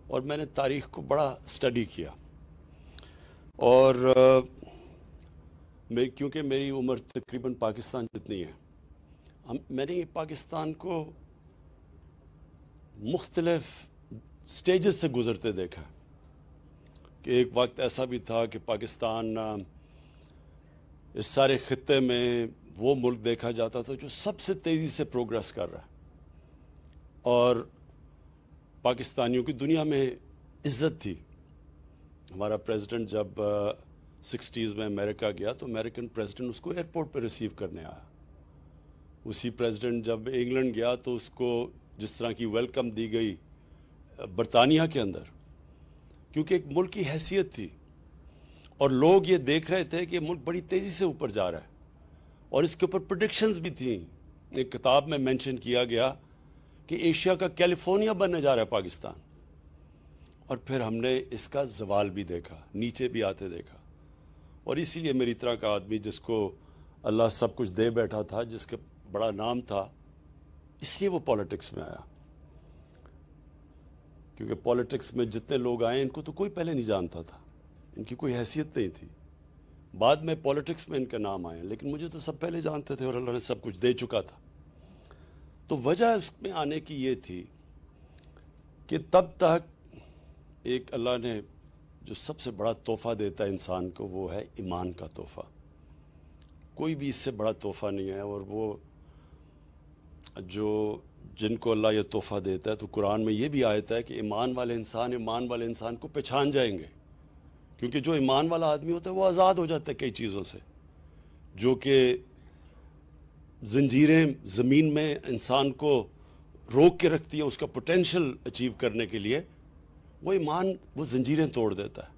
اور میں نے تاریخ کو بڑا سٹڈی کیا، اور کیونکہ میری عمر تقریباً پاکستان جتنی ہے، میں نے پاکستان کو مختلف سٹیجز سے گزرتے دیکھا کہ ایک وقت ایسا بھی تھا کہ پاکستان اس سارے خطے میں وہ ملک دیکھا جاتا تھا جو سب سے تیزی سے پروگریس کر رہا ہے، اور پاکستانیوں کی دنیا میں عزت تھی۔ ہمارا پریزیڈنٹ جب 60s میں امریکہ گیا تو امریکن پریزیڈنٹ اس کو ایئرپورٹ پہ ریسیو کرنے آیا۔ اسی پریزیڈنٹ جب انگلینڈ گیا تو اس کو جس طرح کی ویلکم دی گئی برطانیہ کے اندر، کیونکہ ایک ملک کی حیثیت تھی، اور لوگ یہ دیکھ رہے تھے کہ ملک بڑی تیزی سے اوپر جا رہا ہے، اور اس کے اوپر پریڈکشنز بھی تھیں۔ ایک کتاب میں مینشن کیا گیا کہ ایشیا کا کیلیفورنیا بننے جا رہا ہے پاکستان، اور پھر ہم نے اس کا زوال بھی دیکھا، نیچے بھی آتے دیکھا۔ اور اسی لیے میری طرح کا آدمی جس کو اللہ سب کچھ دے بیٹھا تھا، جس کا بڑا نام تھا، اس لیے وہ پولیٹکس میں آیا، کیونکہ پولیٹکس میں جتنے لوگ آئے ان کو تو کوئی پہلے نہیں جانتا تھا، ان کی کوئی حیثیت نہیں تھی۔ بعد میں پولیٹکس میں ان کے نام آئے، لیکن مجھے تو سب پہلے جانتے تھے، اور اللہ نے سب کچھ دے چکا تھا۔ تو وجہ اس میں آنے کی یہ تھی کہ تب تک ایک اللہ نے جو سب سے بڑا تحفہ دیتا ہے انسان کو، وہ ہے ایمان کا تحفہ۔ کوئی بھی اس سے بڑا تحفہ نہیں ہے، اور وہ جن کو اللہ یہ تحفہ دیتا ہے، تو قرآن میں یہ بھی آیت ہے کہ ایمان والے انسان کو پہچان جائیں گے، کیونکہ جو ایمان والا آدمی ہوتا ہے وہ آزاد ہو جاتا ہے کئی چیزوں سے، جو کہ زنجیریں زمین میں انسان کو روک کے رکھتی ہیں اس کا پوٹینشل اچیو کرنے کے لیے۔ وہ ایمان وہ زنجیریں توڑ دیتا ہے،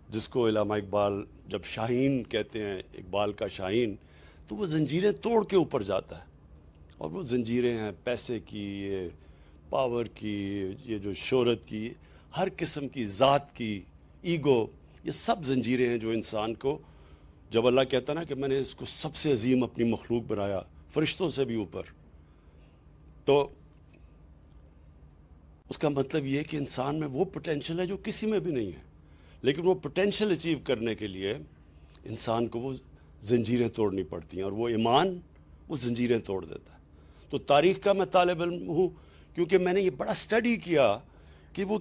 جس کو علامہ اقبال جب شاہین کہتے ہیں، اقبال کا شاہین، تو وہ زنجیریں توڑ کے اوپر جاتا ہے۔ اور وہ زنجیریں ہیں پیسے کی، یہ پاور کی، یہ جو شہرت کی، ہر قسم کی، ذات کی، ایگو، یہ سب زنجیریں ہیں جو انسان کو، جب اللہ کہتا نا کہ میں نے اس کو سب سے عظیم اپنی مخلوق بنایا، فرشتوں سے بھی اوپر، تو اس کا مطلب یہ ہے کہ انسان میں وہ پوٹینشل ہے جو کسی میں بھی نہیں ہے، لیکن وہ پوٹینشل اچیو کرنے کے لیے انسان کو وہ زنجیریں توڑنی پڑتی ہیں، اور وہ ایمان وہ زنجیریں توڑ دیتا ہے۔ تو تاریخ کا میں طالب علم ہوں، کیونکہ میں نے یہ بڑا سٹڈی کیا کہ وہ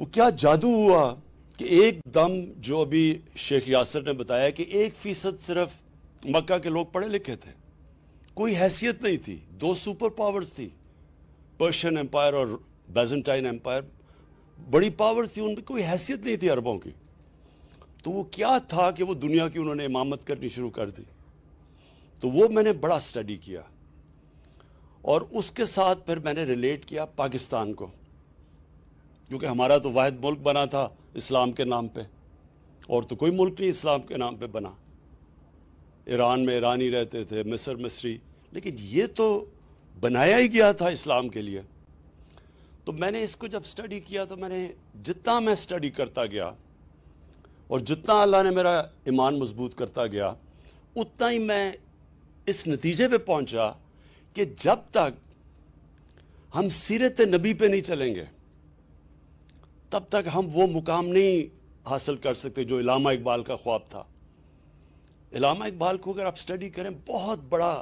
کیا جادو ہوا کہ ایک دم، جو ابھی شیخ یاسر نے بتایا کہ 1% صرف مکہ کے لوگ پڑھے لکھے تھے، کوئی حیثیت نہیں تھی، 2 سپر پاورز تھی، پرشین امپائر اور بیزنٹائن امپائر، بڑی پاورز تھی، ان میں کوئی حیثیت نہیں تھی عربوں کی۔ تو وہ کیا تھا کہ وہ دنیا کی انہوں نے امامت کرنی شروع کر دی؟ تو وہ میں نے بڑا سٹڈی کیا، اور اس کے ساتھ پھر میں نے ریلیٹ کیا پاکستان کو، کیونکہ ہمارا تو واحد ملک بنا تھا اسلام کے نام پہ، اور تو کوئی ملک نہیں اسلام کے نام پہ بنا۔ ایران میں ایرانی رہتے تھے، مصر مصری، لیکن یہ تو بنایا ہی گیا تھا اسلام کے لیے۔ تو میں نے اس کو جب سٹڈی کیا، تو میں نے جتنا میں سٹڈی کرتا گیا اور جتنا اللہ نے میرا ایمان مضبوط کرتا گیا، اتنا ہی میں اس نتیجے پہ پہنچا کہ جب تک ہم سیرت نبی پہ نہیں چلیں گے، تب تک ہم وہ مقام نہیں حاصل کر سکتے جو علامہ اقبال کا خواب تھا۔ علامہ اقبال کو اگر آپ سٹڈی کریں، بہت بڑا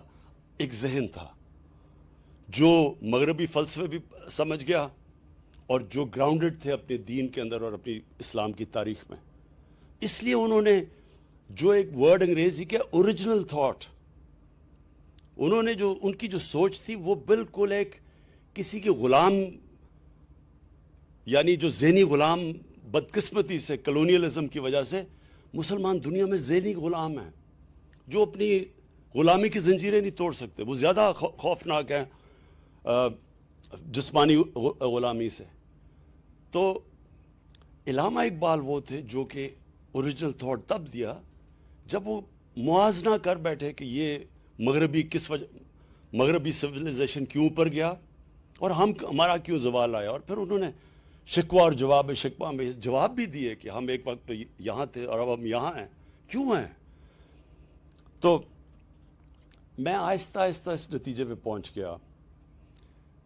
ایک ذہن تھا، جو مغربی فلسفے بھی سمجھ گیا، اور جو گراؤنڈڈ تھے اپنے دین کے اندر اور اپنی اسلام کی تاریخ میں۔ اس لیے انہوں نے جو ایک ورڈ انگریزی کے اوریجنل تھاٹ، انہوں نے جو ان کی جو سوچ تھی، وہ بالکل ایک کسی کے غلام، یعنی جو ذہنی غلام بدقسمتی سے، کلونیلزم کی وجہ سے مسلمان دنیا میں ذہنی غلام ہیں، جو اپنی غلامی کی زنجیریں نہیں توڑ سکتے، وہ زیادہ خوفناک ہیں جسمانی غلامی سے۔ تو علامہ اقبال وہ تھے جو کہ اوریجنل تھاٹ تب دیا جب وہ موازنہ کر بیٹھے کہ یہ مغربی کس وجہ، مغربی سویلائزیشن کیوں اوپر گیا اور ہمارا کیوں زوال آیا۔ اور پھر انہوں نے شکوہ اور جواب شکوہ میں جواب بھی دیے کہ ہم ایک وقت پہ یہاں تھے اور اب ہم یہاں ہیں، کیوں ہیں۔ تو میں آہستہ آہستہ اس نتیجے پہ پہنچ گیا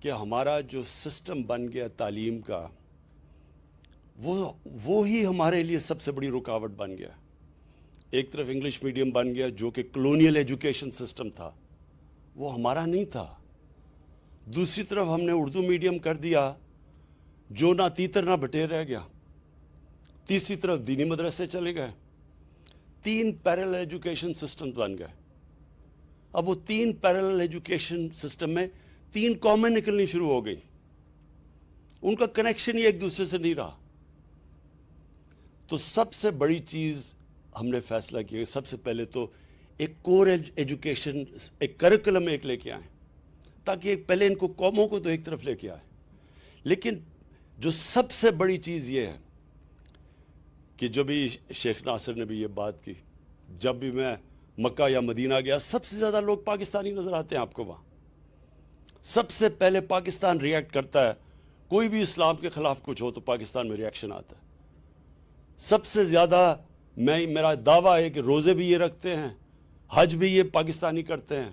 کہ ہمارا جو سسٹم بن گیا تعلیم کا وہ ہی ہمارے لیے سب سے بڑی رکاوٹ بن گیا. ایک طرف انگلش میڈیم بن گیا جو کہ کلونیل ایجوکیشن سسٹم تھا، وہ ہمارا نہیں تھا. دوسری طرف ہم نے اردو میڈیم کر دیا جو نہ تیتر نہ بٹیر رہ گیا. تیسری طرف دینی مدرسے چلے گئے. 3 پیرلل ایجوکیشن سسٹم بن گئے. اب وہ 3 پیرلل ایجوکیشن سسٹم میں 3 قومیں نکلنی شروع ہو گئی. ان کا کنیکشن ہی ایک دوسرے سے نہیں رہا. تو سب سے بڑی چیز ہم نے فیصلہ کیا، سب سے پہلے تو ایک کور ایجوکیشن، ایک کریکولم ایک لے کے آئیں، تاکہ پہلے ان کو قوموں کو تو ایک طرف لے کے آئے. لیکن جو سب سے بڑی چیز یہ ہے کہ جو بھی شیخ ناصر نے بھی یہ بات کی، جب بھی میں مکہ یا مدینہ گیا سب سے زیادہ لوگ پاکستانی نظر آتے ہیں آپ کو. وہاں سب سے پہلے پاکستان ریئیکٹ کرتا ہے. کوئی بھی اسلام کے خلاف کچھ ہو تو پاکستان میں ریئیکشن آتا ہے. سب سے زیادہ میرا دعویٰ ہے کہ روزے بھی یہ رکھتے ہیں، حج بھی یہ پاکستانی کرتے ہیں،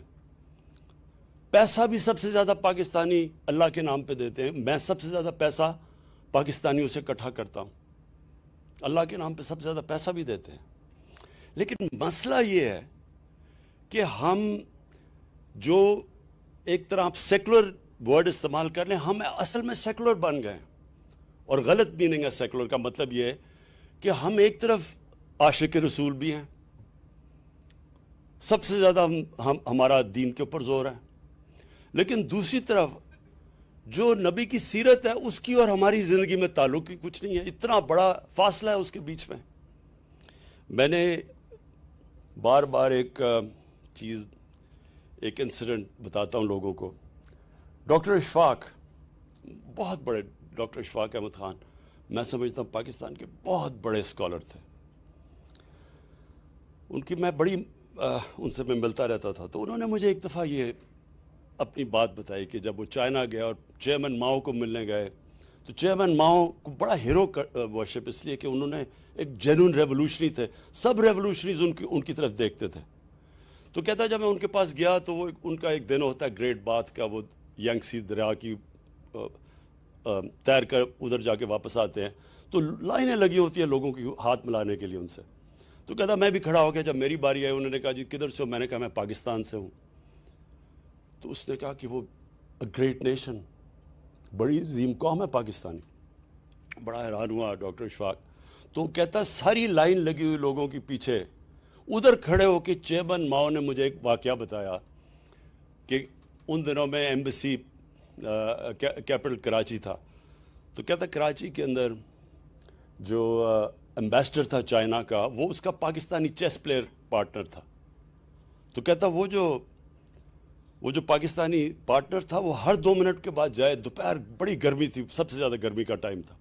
پیسہ بھی سب سے زیادہ پاکستانی اللہ کے نام پہ دیتے ہیں. میں سب سے زیادہ پیسہ پاکستانیوں سے اکٹھا کرتا ہوں، اللہ کے نام پہ سب سے زیادہ پیسہ بھی دیتے ہیں. لیکن مسئلہ یہ ہے کہ ہم جو ایک طرح آپ سیکولر ورڈ استعمال کر لیں، ہم اصل میں سیکولر بن گئے. اور غلط میننگ ہے سیکولر کا. مطلب یہ ہے کہ ہم ایک طرف عاشق رسول بھی ہیں، سب سے زیادہ ہمارا دین کے اوپر زور ہے، لیکن دوسری طرف جو نبی کی سیرت ہے اس کی اور ہماری زندگی میں تعلق ہی کچھ نہیں ہے. اتنا بڑا فاصلہ ہے اس کے بیچ میں. میں نے بار بار ایک چیز، ایک انسیڈنٹ بتاتا ہوں لوگوں کو. ڈاکٹر اشفاق، بہت بڑے ڈاکٹر اشفاق احمد خان، میں سمجھتا ہوں پاکستان کے بہت بڑے اسکالر تھے. ان کی میں بڑی ان سے میں ملتا رہتا تھا. تو انہوں نے مجھے ایک دفعہ یہ اپنی بات بتائی کہ جب وہ چائنا گیا اور چیئرمین ماؤ کو ملنے گئے تو چیئرمین ماؤ کو بڑا ہیرو ورشپ اس لیے کہ انہوں نے ایک جینون ریولوشنری تھے. سب ریولوشنریز ان کی طرف دیکھتے تھے. تو کہتا ہے جب میں ان کے پاس گیا تو وہ ان کا ایک دن ہوتا ہے گریٹ باتھ کا، وہ ینگسی دریا کی تیر کر ادھر جا کے واپس آتے ہیں تو لائنیں لگی ہوتی ہیں لوگوں کی ہاتھ ملانے کے لیے ان سے. تو کہتا میں بھی کھڑا ہو گیا. جب میری باری آئی انہوں نے کہا جی کدھر سے ہو؟ میں نے کہا میں پاکستان سے ہوں. تو اس نے کہا کہ وہ گریٹ نیشن، بڑی عظیم قوم ہے پاکستانی. بڑا حیران ہوا ڈاکٹر اشفاق. تو کہتا ساری لائن لگی ہوئی لوگوں کے پیچھے ادھر کھڑے ہو کے چیئرمین ماؤ نے مجھے ایک واقعہ بتایا کہ ان دنوں میں ایمبیسی کیپٹل کراچی تھا. تو کہتا کراچی کے اندر جو ایمبیسڈر تھا چائنا کا، وہ اس کا پاکستانی چیس پلیئر پارٹنر تھا. تو کہتا وہ جو پاکستانی پارٹنر تھا وہ ہر 2 منٹ کے بعد جائے، دوپہر بڑی گرمی تھی، سب سے زیادہ گرمی کا ٹائم تھا،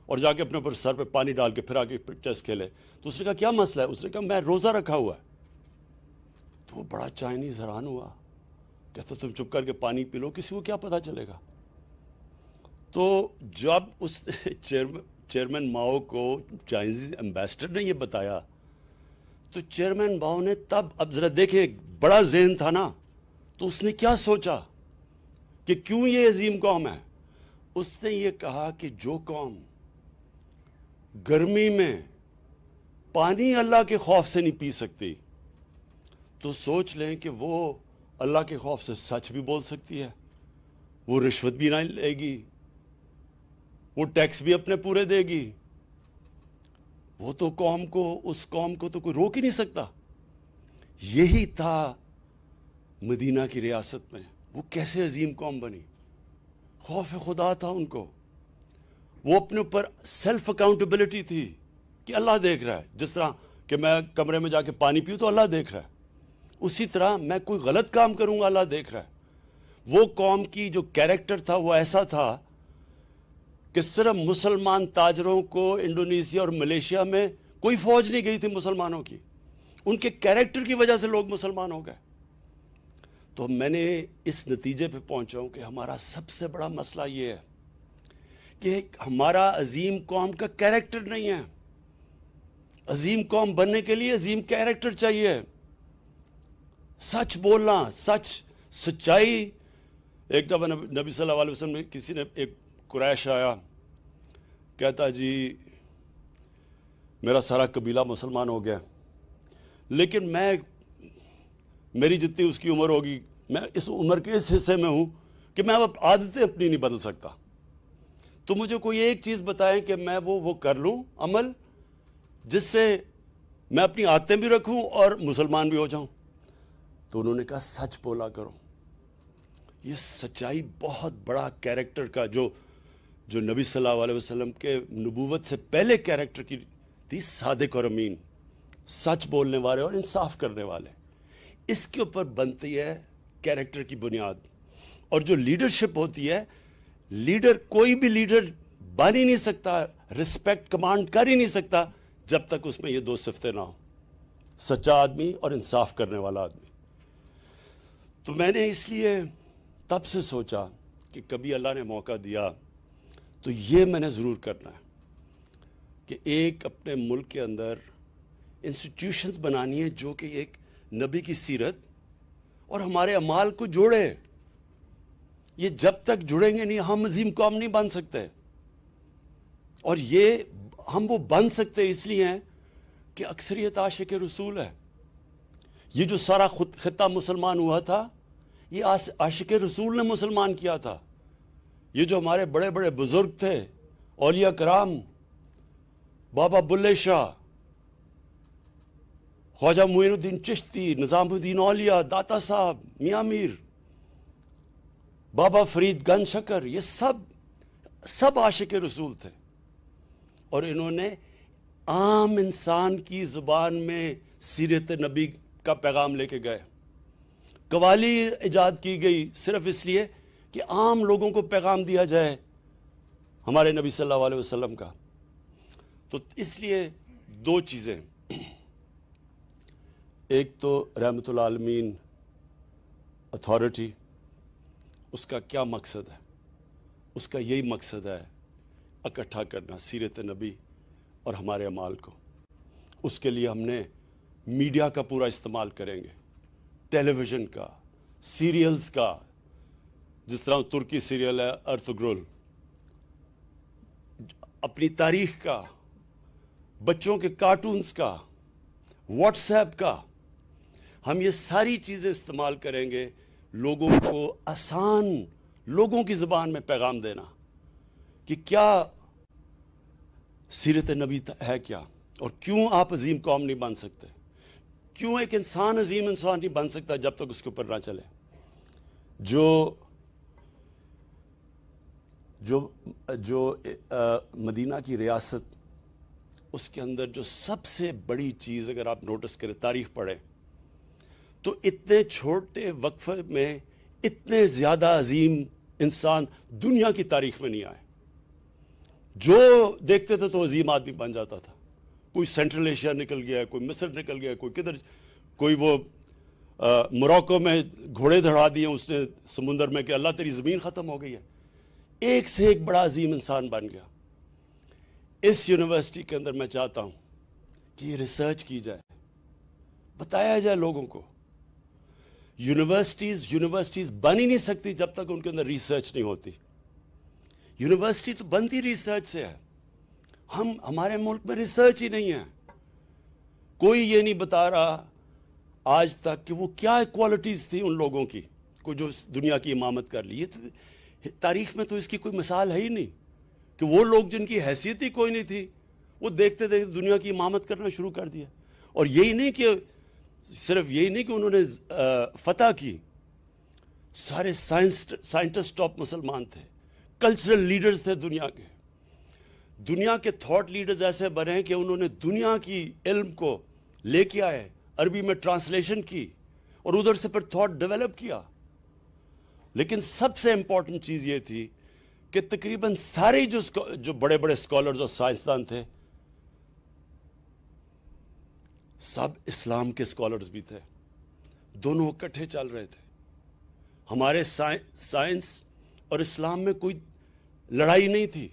اور جا کے اپنے اوپر سر پہ پانی ڈال کے پھر آ کے چیس کھیلے. تو اس نے کہا کیا مسئلہ ہے؟ اس نے کہا میں روزہ رکھا ہوا ہے. تو وہ بڑا چائنیز حیران ہوا. کہتا تم چپ کر کے پانی پی لو، کسی کو کیا پتہ چلے گا. تو جب اس چیئرمین ماؤ کو چائنیز ایمبیسڈر نے یہ بتایا تو چیئرمین ماؤ نے تب، اب ذرا دیکھیں بڑا ذہن تھا نا، تو اس نے کیا سوچا کہ کیوں یہ عظیم قوم ہے. اس نے یہ کہا کہ جو قوم گرمی میں پانی اللہ کے خوف سے نہیں پی سکتی تو سوچ لیں کہ وہ اللہ کے خوف سے سچ بھی بول سکتی ہے، وہ رشوت بھی نہ لے گی، وہ ٹیکس بھی اپنے پورے دے گی. وہ تو اس قوم کو تو کوئی روک ہی نہیں سکتا. یہی تھا مدینہ کی ریاست میں. وہ کیسے عظیم قوم بنی؟ خوف خدا تھا ان کو. وہ اپنے اوپر سیلف اکاؤنٹیبلٹی تھی کہ اللہ دیکھ رہا ہے. جس طرح کہ میں کمرے میں جا کے پانی پیوں تو اللہ دیکھ رہا ہے، اسی طرح میں کوئی غلط کام کروں گا اللہ دیکھ رہا ہے. وہ قوم کی جو کیریکٹر تھا وہ ایسا تھا کہ صرف مسلمان تاجروں کو انڈونیشیا اور ملیشیا میں کوئی فوج نہیں گئی تھی مسلمانوں کی. ان کے کیریکٹر کی وجہ سے لوگ مسلمان ہو گئے. تو میں نے اس نتیجے پہ پہنچا ہوں کہ ہمارا سب سے بڑا مسئلہ یہ ہے کہ ہمارا عظیم قوم کا کیریکٹر نہیں ہے. عظیم قوم بننے کے لیے عظیم کیریکٹر چاہیے. سچ بولنا، سچائی ایک دفعہ نبی صلی اللہ علیہ وسلم نے کسی نے ایک قریش آیا, کہتا جی میرا سارا قبیلہ مسلمان ہو گیا, لیکن میری جتنی اس کی عمر ہوگی, میں اس عمر کے اس حصے میں ہوں کہ میں اب عادتیں اپنی نہیں بدل سکتا, تو مجھے کوئی ایک چیز بتائیں کہ میں وہ کر لوں عمل جس سے میں اپنی عادتیں بھی رکھوں اور مسلمان بھی ہو جاؤں. تو انہوں نے کہا سچ بولا کرو. یہ سچائی بہت بڑا کیریکٹر کا جو نبی صلی اللہ علیہ وسلم کے نبوت سے پہلے کیریکٹر کی تھی, صادق اور امین, سچ بولنے والے اور انصاف کرنے والے. اس کے اوپر بنتی ہے کیریکٹر کی بنیاد. اور جو لیڈرشپ ہوتی ہے, کوئی بھی لیڈر بن ہی نہیں سکتا, رسپیکٹ کمانڈ کر ہی نہیں سکتا جب تک اس میں یہ دو صفتیں نہ ہوں, سچا آدمی اور انصاف کرنے والا آدمی. تو میں نے اس لیے تب سے سوچا کہ کبھی اللہ نے موقع دیا تو یہ میں نے ضرور کرنا ہے کہ ایک اپنے ملک کے اندر انسٹیٹیوشنز بنانی ہے جو کہ ایک نبی کی سیرت اور ہمارے اعمال کو جوڑے. یہ جب تک جڑیں گے نہیں ہم عظیم قوم نہیں بن سکتے. اور یہ ہم وہ بن سکتے اس لیے ہیں کہ اکثریت عاشق رسول ہے. یہ جو سارا خطہ مسلمان ہوا تھا یہ عاشق رسول نے مسلمان کیا تھا. یہ جو ہمارے بڑے بڑے بزرگ تھے, اولیاء کرام, بابا بلے شاہ, خواجہ معین الدین چشتی, نظام الدین اولیاء, داتا صاحب, میاں میر, بابا فرید گنج شکر, یہ سب عاشق رسول تھے. اور انہوں نے عام انسان کی زبان میں سیرت نبی کا پیغام لے کے گئے. قوالی ایجاد کی گئی صرف اس لیے کہ عام لوگوں کو پیغام دیا جائے ہمارے نبی صلی اللہ علیہ وسلم کا. تو اس لیے دو چیزیں, ایک تو رحمت العالمین اتھارٹی, اس کا کیا مقصد ہے؟ اس کا یہی مقصد ہے اکٹھا کرنا سیرت نبی اور ہمارے اعمال کو. اس کے لیے ہم نے میڈیا کا پورا استعمال کریں گے, ٹیلی ویژن کا, سیریلز کا, جس طرح ترکی سیریل ہے ارتگرل, اپنی تاریخ کا, بچوں کے کارٹونز کا, واٹس ایپ کا. ہم یہ ساری چیزیں استعمال کریں گے لوگوں کو آسان لوگوں کی زبان میں پیغام دینا کہ کیا سیرت نبی ہے کیا, اور کیوں آپ عظیم قوم نہیں بن سکتے, کیوں ایک انسان عظیم انسان نہیں بن سکتا جب تک اس کے اوپر نہ چلے. جو مدینہ کی ریاست, اس کے اندر جو سب سے بڑی چیز اگر آپ نوٹس کریں, تاریخ پڑھیں, تو اتنے چھوٹے وقفے میں اتنے زیادہ عظیم انسان دنیا کی تاریخ میں نہیں آئے. جو دیکھتے تھے تو عظیم آدمی بن جاتا تھا. کوئی سینٹرل ایشیا نکل گیا, کوئی مصر نکل گیا, کوئی کدھر, کوئی وہ موراکو میں گھوڑے دھڑا دیے اس نے سمندر میں کہ اللہ تیری زمین ختم ہو گئی ہے. ایک سے ایک بڑا عظیم انسان بن گیا. اس یونیورسٹی کے اندر میں چاہتا ہوں کہ یہ ریسرچ کی جائے, بتایا جائے لوگوں کو. یونیورسٹیز بن ہی نہیں سکتی جب تک ان کے اندر ریسرچ نہیں ہوتی. یونیورسٹی تو بنتی ریسرچ سے ہے. ہمارے ملک میں ریسرچ ہی نہیں ہے. کوئی یہ نہیں بتا رہا آج تک کہ وہ کیا کوالٹیز تھی ان لوگوں کی کو جو دنیا کی امامت کر لی. یہ تو تاریخ میں تو اس کی کوئی مثال ہے ہی نہیں کہ وہ لوگ جن کی حیثیت ہی کوئی نہیں تھی وہ دیکھتے دیکھتے دنیا کی امامت کرنا شروع کر دیا. اور یہی نہیں کہ صرف یہی نہیں کہ انہوں نے فتح کی, سارے سائنٹسٹ ٹاپ مسلمان تھے, کلچرل لیڈرز تھے دنیا کے. دنیا کے تھاٹ لیڈرز ایسے بنے ہیں کہ انہوں نے دنیا کی علم کو لے کے آئے, عربی میں ٹرانسلیشن کی اور ادھر سے پھر تھاٹ ڈیولپ کیا. لیکن سب سے امپورٹنٹ چیز یہ تھی کہ تقریباً سارے جو بڑے بڑے اسکالرز اور سائنسدان تھے سب اسلام کے اسکالرز بھی تھے, دونوں اکٹھے چل رہے تھے. ہمارے سائنس اور اسلام میں کوئی لڑائی نہیں تھی.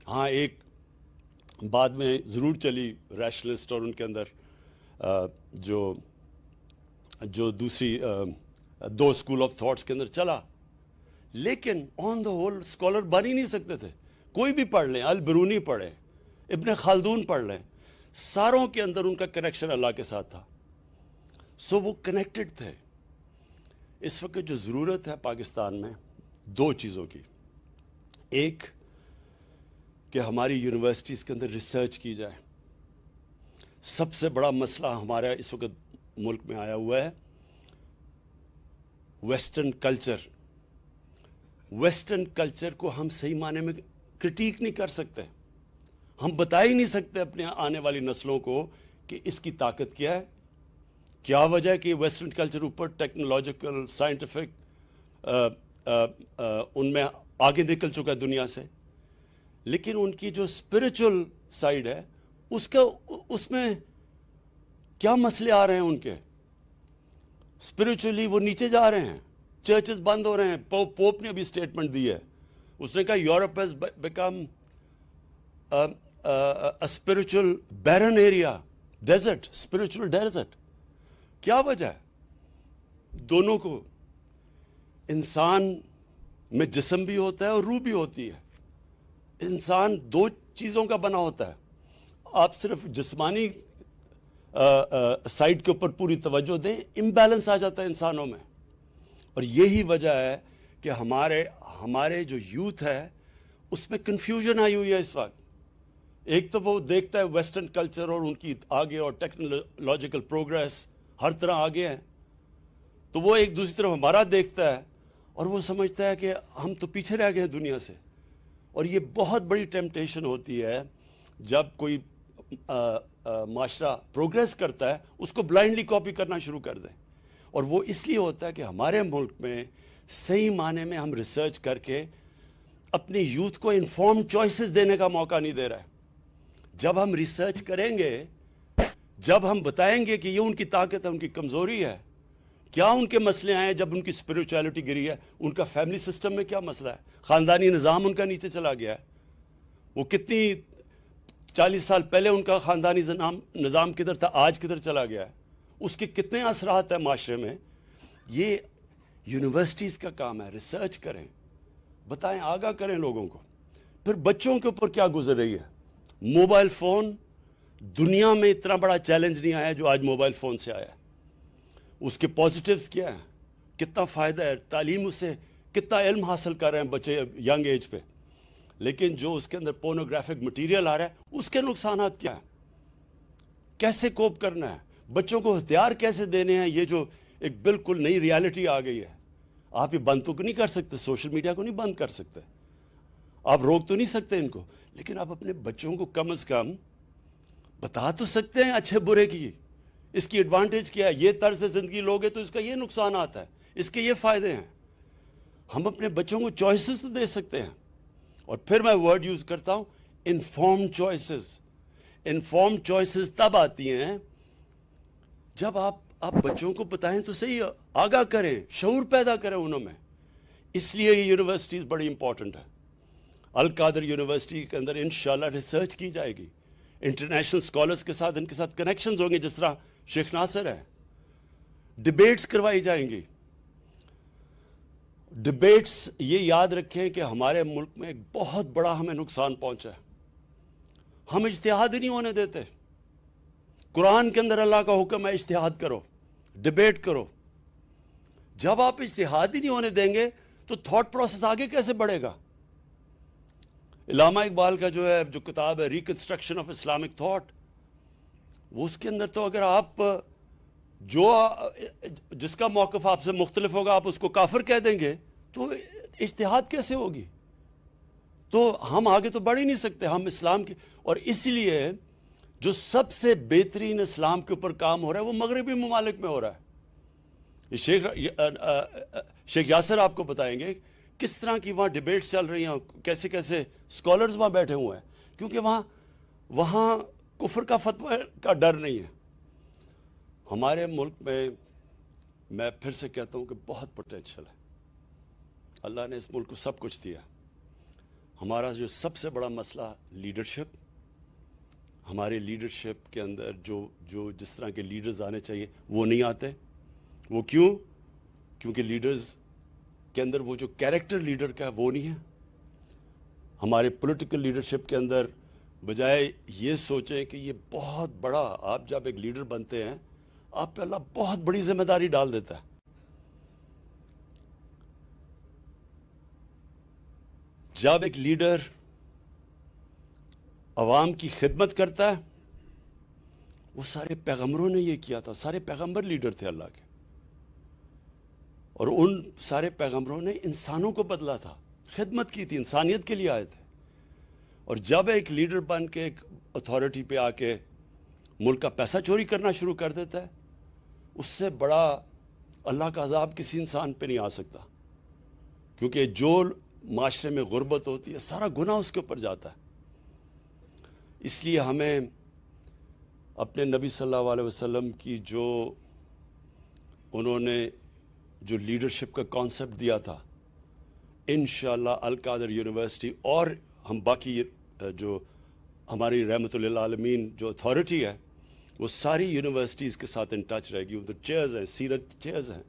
ہاں ایک بعد میں ضرور چلی ریشنلسٹ اور ان کے اندر جو دوسری دو اسکول آف تھاٹس کے اندر چلا, لیکن آن دا ہول اسکالر بن ہی نہیں سکتے تھے. کوئی بھی پڑھ لیں, البرونی پڑھیں, ابن خلدون پڑھ لیں, ساروں کے اندر ان کا کنیکشن اللہ کے ساتھ تھا. سو وہ کنیکٹڈ تھے. اس وقت جو ضرورت ہے پاکستان میں دو چیزوں کی. ایک کہ ہماری یونیورسٹیز کے اندر ریسرچ کی جائے. سب سے بڑا مسئلہ ہمارا اس وقت ملک میں آیا ہوا ہے ویسٹرن کلچر. ویسٹرن کلچر کو ہم صحیح معنی میں کرٹیک نہیں کر سکتے. ہم بتا ہی نہیں سکتے اپنے آنے والی نسلوں کو کہ اس کی طاقت کیا ہے, کیا وجہ ہے کہ ویسٹرن کلچر اوپر ٹیکنالوجیکل سائنٹیفک ان میں آگے نکل چکا ہے دنیا سے, لیکن ان کی جو اسپرچل سائڈ ہے اس میں کیا مسئلے آ رہے ہیں ان کے. اسپرچولی وہ نیچے جا رہے ہیں, چرچز بند ہو رہے ہیں. پوپ نے ابھی اسٹیٹمنٹ دی ہے, اس نے کہا Europe has become spiritual barren area, desert, spiritual desert. کیا وجہ ہے؟ دونوں کو, انسان میں جسم بھی ہوتا ہے اور روح بھی ہوتی ہے. انسان دو چیزوں کا بنا ہوتا ہے. آپ صرف جسمانی سائڈ کے اوپر پوری توجہ دیں, امبیلنس آ جاتا ہے انسانوں میں. اور یہی وجہ ہے کہ ہمارے جو یوتھ ہے اس میں کنفیوژن آئی ہوئی ہے اس وقت. ایک تو وہ دیکھتا ہے ویسٹرن کلچر اور ان کی آگے اور ٹیکنالوجیکل پروگریس ہر طرح آگے ہیں, تو وہ ایک دوسری طرف ہمارا دیکھتا ہے اور وہ سمجھتا ہے کہ ہم تو پیچھے رہ گئے ہیں دنیا سے. اور یہ بہت بڑی ٹیمپٹیشن ہوتی ہے جب کوئی معاشرہ پروگریس کرتا ہے اس کو بلائنڈلی کاپی کرنا شروع کر دیں. اور وہ اس لیے ہوتا ہے کہ ہمارے ملک میں صحیح معنی میں ہم ریسرچ کر کے اپنے یوتھ کو انفارم چوائسز دینے کا موقع نہیں دے رہا ہے. جب ہم ریسرچ کریں گے, جب ہم بتائیں گے کہ یہ ان کی طاقت ہے, ان کی کمزوری ہے, کیا ان کے مسئلے آئے, جب ان کی اسپرچویلٹی گری ہے, ان کا فیملی سسٹم میں کیا مسئلہ ہے, خاندانی نظام ان کا نیچے چلا گیا ہے, وہ کتنی 40 سال پہلے ان کا خاندانی نظام کدھر تھا, آج کدھر چلا گیا ہے, اس کے کتنے اثرات ہیں معاشرے میں. یہ یونیورسٹیز کا کام ہے, ریسرچ کریں, بتائیں, آگاہ کریں لوگوں کو. پھر بچوں کے اوپر کیا گزر رہی ہے. موبائل فون, دنیا میں اتنا بڑا چیلنج نہیں آیا جو آج موبائل فون سے آیا ہے. اس کے پازیٹیوز کیا ہیں, کتنا فائدہ ہے, تعلیم اس سے کتنا علم حاصل کر رہے ہیں بچے ینگ ایج پہ, لیکن جو اس کے اندر پورنوگرافک مٹیریل آ رہا ہے اس کے نقصانات کیا ہیں, کیسے کوپ کرنا ہے, بچوں کو ہتھیار کیسے دینے ہیں. یہ جو ایک بالکل نئی ریالٹی آ گئی ہے, آپ یہ بند تو نہیں کر سکتے, سوشل میڈیا کو نہیں بند کر سکتے, آپ روک تو نہیں سکتے ان کو, لیکن آپ اپنے بچوں کو کم از کم بتا تو سکتے ہیں اچھے برے کی, اس کی ایڈوانٹیج کیا ہے, یہ طرز زندگی لوگے تو اس کا یہ نقصانات ہے, اس کے یہ فائدے ہیں. ہم اپنے بچوں کو چوائسز تو دے سکتے ہیں. اور پھر میں ورڈ یوز کرتا ہوں, انفارم چوائسز. انفارم چوائسز تب آتی ہیں جب آپ بچوں کو بتائیں تو صحیح, آگاہ کریں, شعور پیدا کریں انہوں میں. اس لیے یہ یونیورسٹیز بڑی امپورٹنٹ ہے. القادر یونیورسٹی کے اندر انشاءاللہ ریسرچ کی جائے گی, انٹرنیشنل اسکالرس کے ساتھ ان کے ساتھ کنیکشنز ہوں گے, جس طرح شیخ ناصر ہے. ڈیبیٹس کروائی جائیں گی. ڈیبیٹس, یہ یاد رکھیں کہ ہمارے ملک میں ایک بہت بڑا ہمیں نقصان پہنچا ہے, ہم اجتہاد ہی نہیں ہونے دیتے. قرآن کے اندر اللہ کا حکم ہے اجتہاد کرو, ڈیبیٹ کرو. جب آپ اجتہاد ہی نہیں ہونے دیں گے تو تھاٹ پروسیس آگے کیسے بڑھے گا. علامہ اقبال کا جو کتاب ہے ریکنسٹرکشن آف اسلامک تھاٹ, وہ اس کے اندر تو اگر آپ جس کا موقف آپ سے مختلف ہوگا آپ اس کو کافر کہہ دیں گے تو اجتہاد کیسے ہوگی. تو ہم آگے تو بڑھ ہی نہیں سکتے. ہم اسلام کے, اور اس لیے جو سب سے بہترین اسلام کے اوپر کام ہو رہا ہے وہ مغربی ممالک میں ہو رہا ہے. شیخ یاسر آپ کو بتائیں گے کس طرح کی وہاں ڈیبیٹس چل رہی ہیں, کیسے کیسے اسکالرز وہاں بیٹھے ہوئے ہیں, کیونکہ وہاں کفر کا فتویٰ کا ڈر نہیں ہے. ہمارے ملک میں پھر سے کہتا ہوں کہ بہت پوٹینشل ہے. اللہ نے اس ملک کو سب کچھ دیا. ہمارا جو سب سے بڑا مسئلہ لیڈرشپ, ہمارے لیڈرشپ کے اندر جو جس طرح کے لیڈرز آنے چاہیے وہ نہیں آتے. وہ کیوں؟ کیونکہ لیڈرز کے اندر وہ جو کیریکٹر لیڈر کا ہے وہ نہیں ہے. ہمارے پولیٹیکل لیڈرشپ کے اندر بجائے یہ سوچیں کہ یہ بہت بڑا، آپ جب ایک لیڈر بنتے ہیں آپ پہ اللہ بہت بڑی ذمہ داری ڈال دیتا ہے. جب ایک لیڈر عوام کی خدمت کرتا ہے، وہ سارے پیغمبروں نے یہ کیا تھا، سارے پیغمبر لیڈر تھے اللہ کے، اور ان سارے پیغمبروں نے انسانوں کو بدلا تھا، خدمت کی تھی، انسانیت کے لیے آئے تھے. اور جب ایک لیڈر بن کے ایک اتھارٹی پہ آ کے ملک کا پیسہ چوری کرنا شروع کر دیتا ہے، اس سے بڑا اللہ کا عذاب کسی انسان پہ نہیں آ سکتا. کیونکہ جو معاشرے میں غربت ہوتی ہے سارا گناہ اس کے اوپر جاتا ہے. اس لیے ہمیں اپنے نبی صلی اللہ علیہ وسلم کی جو انہوں نے جو لیڈرشپ کا کانسیپٹ دیا تھا، انشاءاللہ القادر یونیورسٹی اور ہم باقی جو ہماری رحمت للعالمین جو اتھارٹی ہے وہ ساری یونیورسٹیز کے ساتھ ان ٹچ رہے گی. ادھر چیئرز ہیں، سیرت چیئرز ہیں،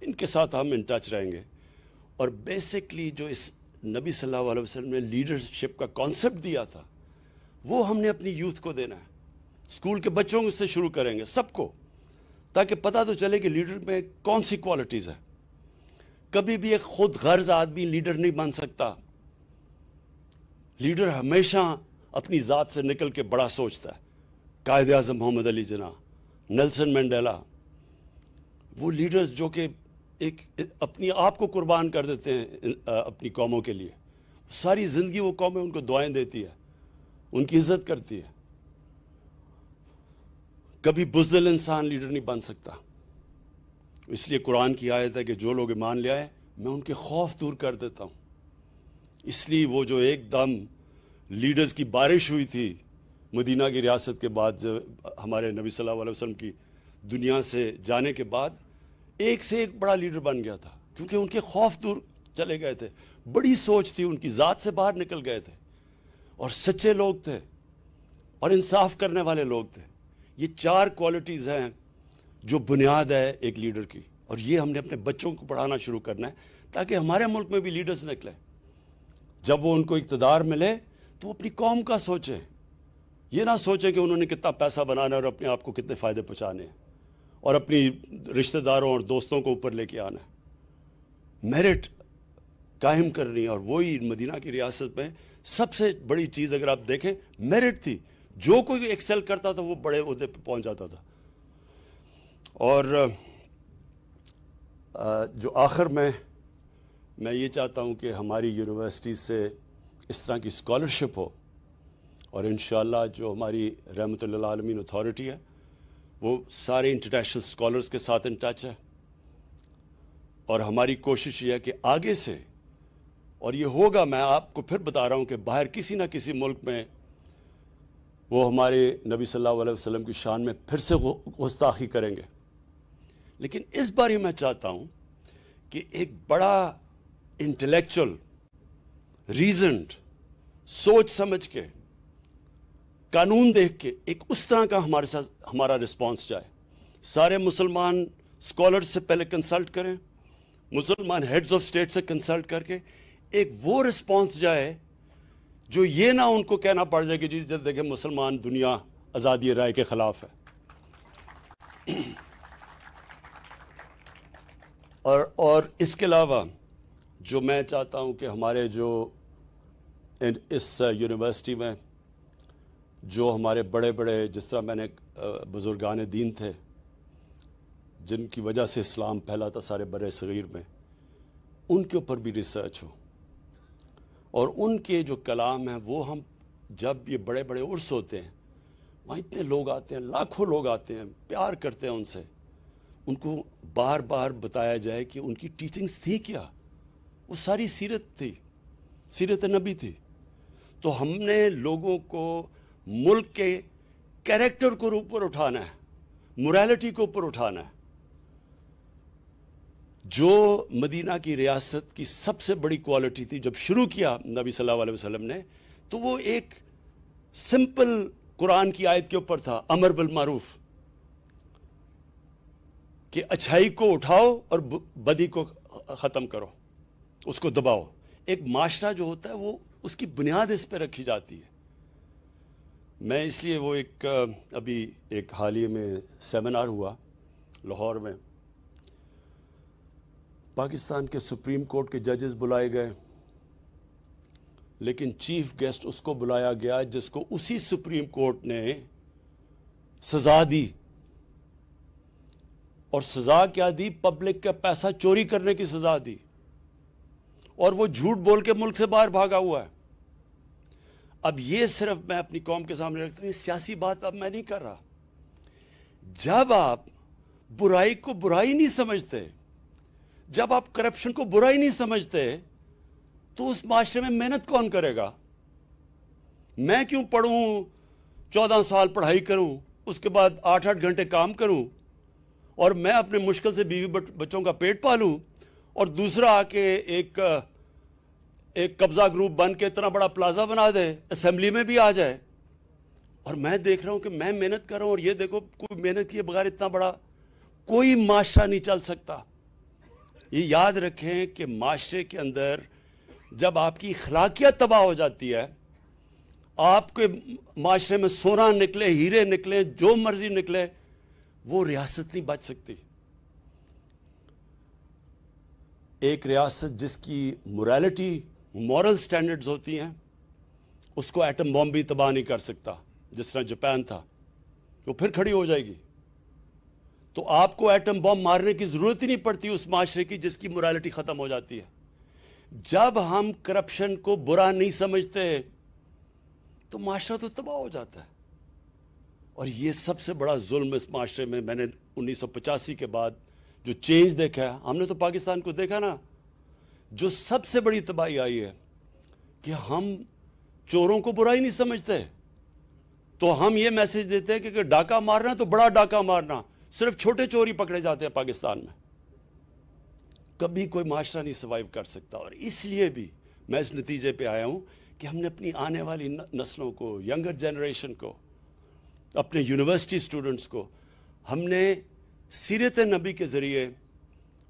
ان کے ساتھ ہم ان ٹچ رہیں گے. اور بیسکلی جو اس نبی صلی اللہ علیہ وسلم نے لیڈرشپ کا کانسیپٹ دیا تھا وہ ہم نے اپنی یوتھ کو دینا ہے. اسکول کے بچوں سے شروع کریں گے سب کو، تاکہ پتہ تو چلے کہ لیڈر میں کون سی کوالٹیز ہیں. کبھی بھی ایک خود غرض آدمی لیڈر نہیں بن سکتا. لیڈر ہمیشہ اپنی ذات سے نکل کے بڑا سوچتا ہے. قائد اعظم محمد علی جناح، نیلسن مینڈیلا، وہ لیڈرز جو کہ ایک اپنی آپ کو قربان کر دیتے ہیں اپنی قوموں کے لیے. ساری زندگی وہ قومیں ان کو دعائیں دیتی ہے، ان کی عزت کرتی ہے. کبھی بزدل انسان لیڈر نہیں بن سکتا. اس لیے قرآن کی آیت ہے کہ جو لوگ ایمان لے آئے میں ان کے خوف دور کر دیتا ہوں. اس لیے وہ جو ایک دم لیڈرز کی بارش ہوئی تھی مدینہ کی ریاست کے بعد، ہمارے نبی صلی اللہ علیہ وسلم کی دنیا سے جانے کے بعد، ایک سے ایک بڑا لیڈر بن گیا تھا. کیونکہ ان کے خوف دور چلے گئے تھے، بڑی سوچ تھی، ان کی ذات سے باہر نکل گئے تھے، اور سچے لوگ تھے اور انصاف کرنے والے لوگ تھے. یہ 4 کوالٹیز ہیں جو بنیاد ہے ایک لیڈر کی. اور یہ ہم نے اپنے بچوں کو پڑھانا شروع کرنا ہے تاکہ ہمارے ملک میں بھی لیڈرز نکلیں. جب وہ ان کو اقتدار ملے تو وہ اپنی قوم کا سوچیں. یہ نہ سوچیں کہ انہوں نے کتنا پیسہ بنانا ہے اور اپنے آپ کو کتنے فائدے پہنچانے ہیں اور اپنی رشتہ داروں اور دوستوں کو اوپر لے کے آنا ہے. میرٹ قائم کرنی. اور وہی مدینہ کی ریاست میں سب سے بڑی چیز اگر آپ دیکھیں میرٹ تھی. جو کوئی ایکسل کرتا تھا وہ بڑے عہدے پہ پہنچ جاتا تھا. اور جو آخر میں یہ چاہتا ہوں کہ ہماری یونیورسٹی سے اس طرح کی اسکالرشپ ہو، اور انشاءاللہ جو ہماری رحمت للعالمین اتھارٹی ہے وہ سارے انٹرنیشنل اسکالرز کے ساتھ ان ٹچ ہے. اور ہماری کوشش یہ ہے کہ آگے سے، اور یہ ہوگا، میں آپ کو پھر بتا رہا ہوں کہ باہر کسی نہ کسی ملک میں وہ ہمارے نبی صلی اللہ علیہ وسلم کی شان میں پھر سے گستاخی کریں گے. لیکن اس بار میں چاہتا ہوں کہ ایک بڑا انٹلیکچول، ریزنڈ، سوچ سمجھ کے، قانون دیکھ کے ایک اس طرح کا ہمارے ساتھ ہمارا رسپانس جائے. سارے مسلمان اسکالر سے پہلے کنسلٹ کریں، مسلمان ہیڈز آف اسٹیٹ سے کنسلٹ کر کے ایک وہ رسپانس جائے جو یہ نہ ان کو کہنا پڑ جائے کہ جی جب دیکھیں مسلمان دنیا آزادی رائے کے خلاف ہے. اور اس کے علاوہ جو میں چاہتا ہوں کہ ہمارے جو اس یونیورسٹی میں جو ہمارے بڑے بڑے، جس طرح میں نے بزرگان دین تھے جن کی وجہ سے اسلام پھیلا تھا سارے برِ صغیر میں، ان کے اوپر بھی ریسرچ ہو. اور ان کے جو کلام ہیں وہ ہم جب یہ بڑے بڑے عرس ہوتے ہیں وہاں اتنے لوگ آتے ہیں، لاکھوں لوگ آتے ہیں، پیار کرتے ہیں ان سے، ان کو بار بار بتایا جائے کہ ان کی ٹیچنگز تھی کیا. وہ ساری سیرت تھی، سیرت نبی تھی. تو ہم نے لوگوں کو ملک کے کیریکٹر کو اوپر اٹھانا ہے، موریلٹی کو اوپر اٹھانا ہے. جو مدینہ کی ریاست کی سب سے بڑی کوالٹی تھی جب شروع کیا نبی صلی اللہ علیہ وسلم نے، تو وہ ایک سمپل قرآن کی آیت کے اوپر تھا، امر بالمعروف، کہ اچھائی کو اٹھاؤ اور بدی کو ختم کرو. اس کو دباؤ. ایک معاشرہ جو ہوتا ہے وہ اس کی بنیاد اس پہ رکھی جاتی ہے. میں اس لیے وہ ابھی ایک حالیہ میں سیمینار ہوا لاہور میں, پاکستان کے سپریم کورٹ کے ججز بلائے گئے, لیکن چیف گیسٹ اس کو بلایا گیا جس کو اسی سپریم کورٹ نے سزا دی. اور سزا کیا دی؟ پبلک کا پیسہ چوری کرنے کی سزا دی, اور وہ جھوٹ بول کے ملک سے باہر بھاگا ہوا ہے. اب یہ صرف میں اپنی قوم کے سامنے رکھتا ہوں, یہ سیاسی بات اب میں نہیں کر رہا. جب آپ برائی کو برائی نہیں سمجھتے, جب آپ کرپشن کو برائی نہیں سمجھتے, تو اس معاشرے میں محنت کون کرے گا؟ میں کیوں پڑھوں, 14 سال پڑھائی کروں, اس کے بعد 8-8 گھنٹے کام کروں, اور میں اپنے مشکل سے بیوی بچوں کا پیٹ پالوں, اور دوسرا آ کے ایک قبضہ گروپ بن کے اتنا بڑا پلازا بنا دے, اسمبلی میں بھی آ جائے, اور میں دیکھ رہا ہوں کہ میں محنت کر رہا ہوں, اور یہ دیکھو کوئی محنت کیے بغیر اتنا بڑا کوئی معاشرہ نہیں چل سکتا. یہ یاد رکھیں کہ معاشرے کے اندر جب آپ کی اخلاقیات تباہ ہو جاتی ہے, آپ کے معاشرے میں سونا نکلے, ہیرے نکلے, جو مرضی نکلے, وہ ریاست نہیں بچ سکتی. ایک ریاست جس کی موریلٹی, مورل سٹینڈرڈز ہوتی ہیں, اس کو ایٹم بم بھی تباہ نہیں کر سکتا. جس طرح جاپان تھا, وہ پھر کھڑی ہو جائے گی. تو آپ کو ایٹم بم مارنے کی ضرورت ہی نہیں پڑتی اس معاشرے کی جس کی موریلٹی ختم ہو جاتی ہے. جب ہم کرپشن کو برا نہیں سمجھتے تو معاشرہ تو تباہ ہو جاتا ہے. اور یہ سب سے بڑا ظلم اس معاشرے میں نے 1985 کے بعد جو چینج دیکھا ہے, ہم نے تو پاکستان کو دیکھا نا, جو سب سے بڑی تباہی آئی ہے کہ ہم چوروں کو برا ہی نہیں سمجھتے. تو ہم یہ میسج دیتے ہیں کہ ڈاکہ مارنا تو بڑا ڈاکہ مارنا, صرف چھوٹے چور ہی پکڑے جاتے ہیں پاکستان میں. کبھی کوئی معاشرہ نہیں سروائیو کر سکتا. اور اس لیے بھی میں اس نتیجے پہ آیا ہوں کہ ہم نے اپنی آنے والی نسلوں کو, ینگر جنریشن کو, اپنے یونیورسٹی اسٹوڈنٹس کو, ہم نے سیرت نبی کے ذریعے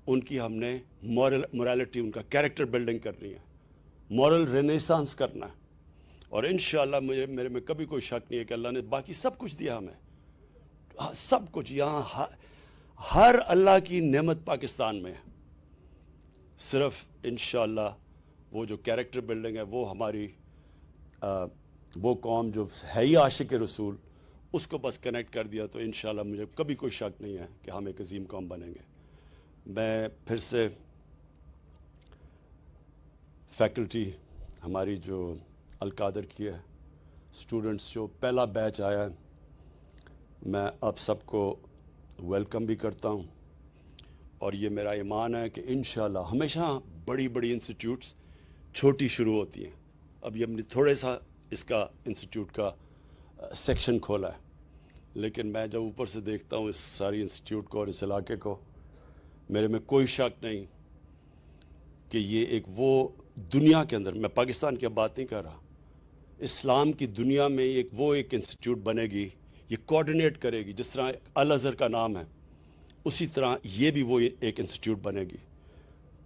ان کی ہم نے موریلٹی, ان کا کیریکٹر بلڈنگ کرنی ہے, مورل رینیسانس کرنا ہے. اور انشاءاللہ میرے میں کبھی کوئی شک نہیں ہے کہ اللہ نے باقی سب کچھ دیا ہمیں, سب کچھ یہاں ہر اللہ کی نعمت پاکستان میں ہے. صرف انشاءاللہ وہ جو کیریکٹر بلڈنگ ہے, وہ ہماری وہ قوم جو ہے ہی عاشق رسول, اس کو بس کنیکٹ کر دیا تو انشاءاللہ مجھے کبھی کوئی شک نہیں ہے کہ ہم ایک عظیم قوم بنیں گے. میں پھر سے فیکلٹی ہماری جو القادر کی ہے, اسٹوڈنٹس جو پہلا بیچ آیا ہے, میں اب سب کو ویلکم بھی کرتا ہوں. اور یہ میرا ایمان ہے کہ انشاءاللہ ہمیشہ بڑی بڑی انسٹیٹیوٹس چھوٹی شروع ہوتی ہیں. اب یہ ہم نے تھوڑے سا اس کا انسٹیٹیوٹ کا سیکشن کھولا ہے, لیکن میں جب اوپر سے دیکھتا ہوں اس ساری انسٹیٹیوٹ کو اور اس علاقے کو, میرے میں کوئی شک نہیں کہ یہ ایک وہ دنیا کے اندر, میں پاکستان کی اب بات نہیں کر رہا, اسلام کی دنیا میں ایک انسٹیٹیوٹ بنے گی, یہ کوآرڈینیٹ کرے گی. جس طرح الازہر کا نام ہے, اسی طرح یہ بھی وہ ایک انسٹیٹیوٹ بنے گی.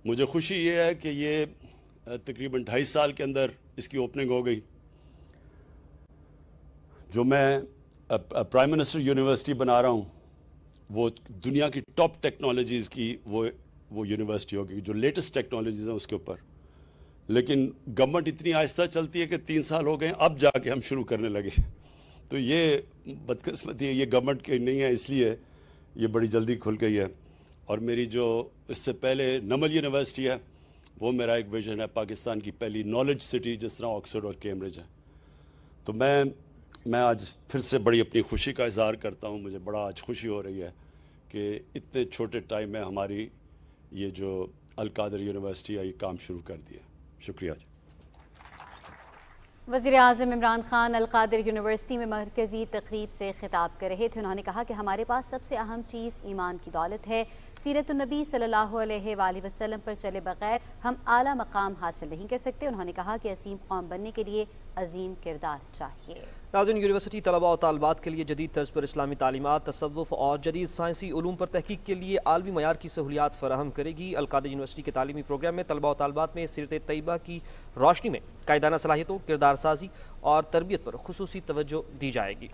مجھے خوشی یہ ہے کہ یہ تقریباً 2.5 سال کے اندر اس کی اوپننگ ہو گئی. جو میں پرائم منسٹر یونیورسٹی بنا رہا ہوں, وہ دنیا کی ٹاپ ٹیکنالوجیز کی وہ یونیورسٹی ہوگی, جو لیٹسٹ ٹیکنالوجیز ہیں اس کے اوپر. لیکن گورنمنٹ اتنی آہستہ چلتی ہے کہ 3 سال ہو گئے, اب جا کے ہم شروع کرنے لگے. تو یہ بدقسمتی ہے, یہ گورنمنٹ کی نہیں ہے, اس لیے یہ بڑی جلدی کھل گئی ہے. اور میری جو اس سے پہلے نمل یونیورسٹی ہے, وہ میرا ایک ویژن ہے, پاکستان کی پہلی نالج سٹی جس طرح آکسفورڈ اور کیمبرج ہے. تو میں آج پھر سے بڑی اپنی خوشی کا اظہار کرتا ہوں. مجھے بڑا آج خوشی ہو رہی ہے کہ اتنے چھوٹے ٹائم میں ہماری یہ جو القادر یونیورسٹی ہے یہ کام شروع کر دیا. شکریہ جی. وزیر اعظم عمران خان القادر یونیورسٹی میں مرکزی تقریب سے خطاب کر رہے تھے. انہوں نے کہا کہ ہمارے پاس سب سے اہم چیز ایمان کی دولت ہے. سیرت النبی صلی اللہ علیہ وآلہ وسلم پر چلے بغیر ہم اعلیٰ مقام حاصل نہیں کر سکتے۔ انہوں نے کہا کہ عظیم قوم بننے کے لیے عظیم کردار چاہیے۔ ناظرین، یونیورسٹی طلباء و طالبات کے لیے جدید طرز پر اسلامی تعلیمات، تصوف اور جدید سائنسی علوم پر تحقیق کے لیے عالمی معیار کی سہولیات فراہم کرے گی۔ القادر یونیورسٹی کے تعلیمی پروگرام میں طلباء و طالبات میں سیرت طیبہ کی روشنی میں قائدانہ صلاحیتوں، کردار سازی اور تربیت پر خصوصی توجہ دی جائے گی۔